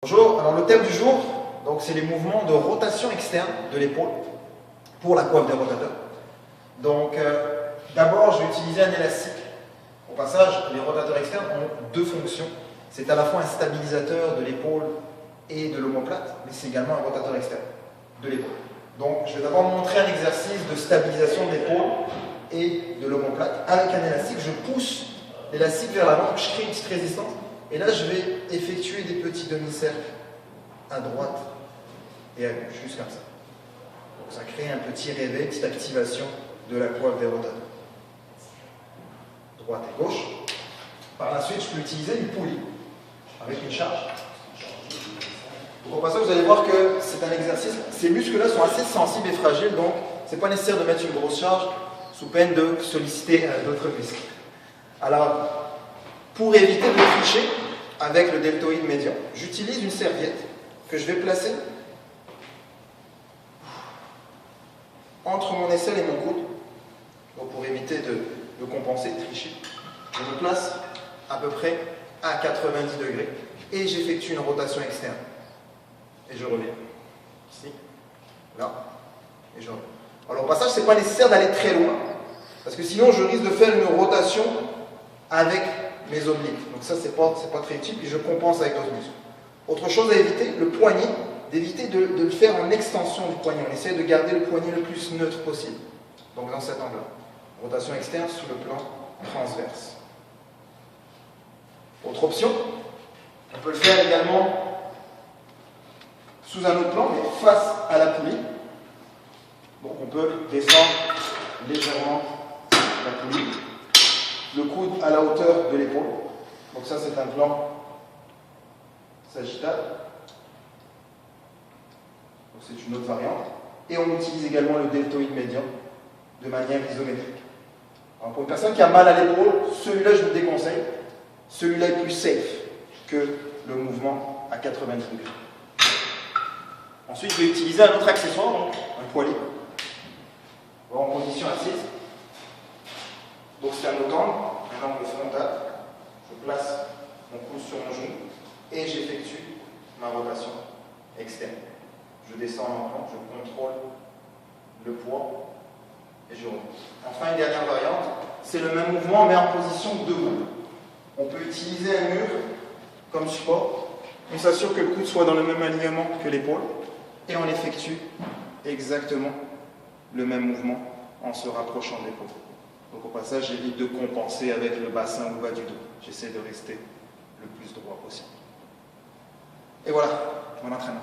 Bonjour, alors le thème du jour, c'est les mouvements de rotation externe de l'épaule pour la coiffe des rotateurs. D'abord, je vais utiliser un élastique. Au passage, les rotateurs externes ont deux fonctions. C'est à la fois un stabilisateur de l'épaule et de l'omoplate, mais c'est également un rotateur externe de l'épaule. Donc, je vais d'abord montrer un exercice de stabilisation de l'épaule et de l'omoplate. Avec un élastique, je pousse l'élastique vers l'avant, je crée une petite résistance. Et là, je vais effectuer des petits demi-cercles à droite et à gauche, juste comme ça. Donc ça crée un petit réveil, petite activation de la coiffe des rotateurs. Droite et gauche. Par la suite, je peux utiliser une poulie avec une charge. Donc au passage, vous allez voir que c'est un exercice. Ces muscles-là sont assez sensibles et fragiles, donc ce n'est pas nécessaire de mettre une grosse charge sous peine de solliciter d'autres muscles. Alors, pour éviter de tricher avec le deltoïde médian, j'utilise une serviette que je vais placer entre mon aisselle et mon coude. Donc pour éviter de compenser, de tricher, je me place à peu près à 90 degrés et j'effectue une rotation externe. Et je reviens. Ici, là, et je reviens. Alors au passage, ce n'est pas nécessaire d'aller très loin, parce que sinon je risque de faire une rotation avec mes obliques. Donc ça, c'est pas très utile, puis je compense avec d'autres muscles. Autre chose à éviter, le poignet, d'éviter de le faire en extension du poignet. On essaie de garder le poignet le plus neutre possible. Donc dans cet angle-là. Rotation externe sous le plan transverse. Autre option, on peut le faire également sous un autre plan, mais face à la poulie. Donc on peut descendre légèrement la poulie. Le coude à la hauteur de l'épaule. Donc ça, c'est un plan sagittal. Donc c'est une autre variante. Et on utilise également le deltoïde médian de manière isométrique. Alors pour une personne qui a mal à l'épaule, celui-là, je vous le déconseille. Celui-là est plus safe que le mouvement à 90 degrés. Ensuite, je vais utiliser un autre accessoire, donc un poignet. En position assise. Donc c'est un autre angle, un angle frontal. Je place mon pouce sur mon genou et j'effectue ma rotation externe. Je descends en plan, je contrôle le poids et je remonte. Enfin, une dernière variante, c'est le même mouvement mais en position debout. On peut utiliser un mur comme support. On s'assure que le coude soit dans le même alignement que l'épaule et on effectue exactement le même mouvement en se rapprochant de l'épaule. Donc au passage, j'évite de compenser avec le bassin ou le bas du dos. J'essaie de rester le plus droit possible. Et voilà, mon entraînement.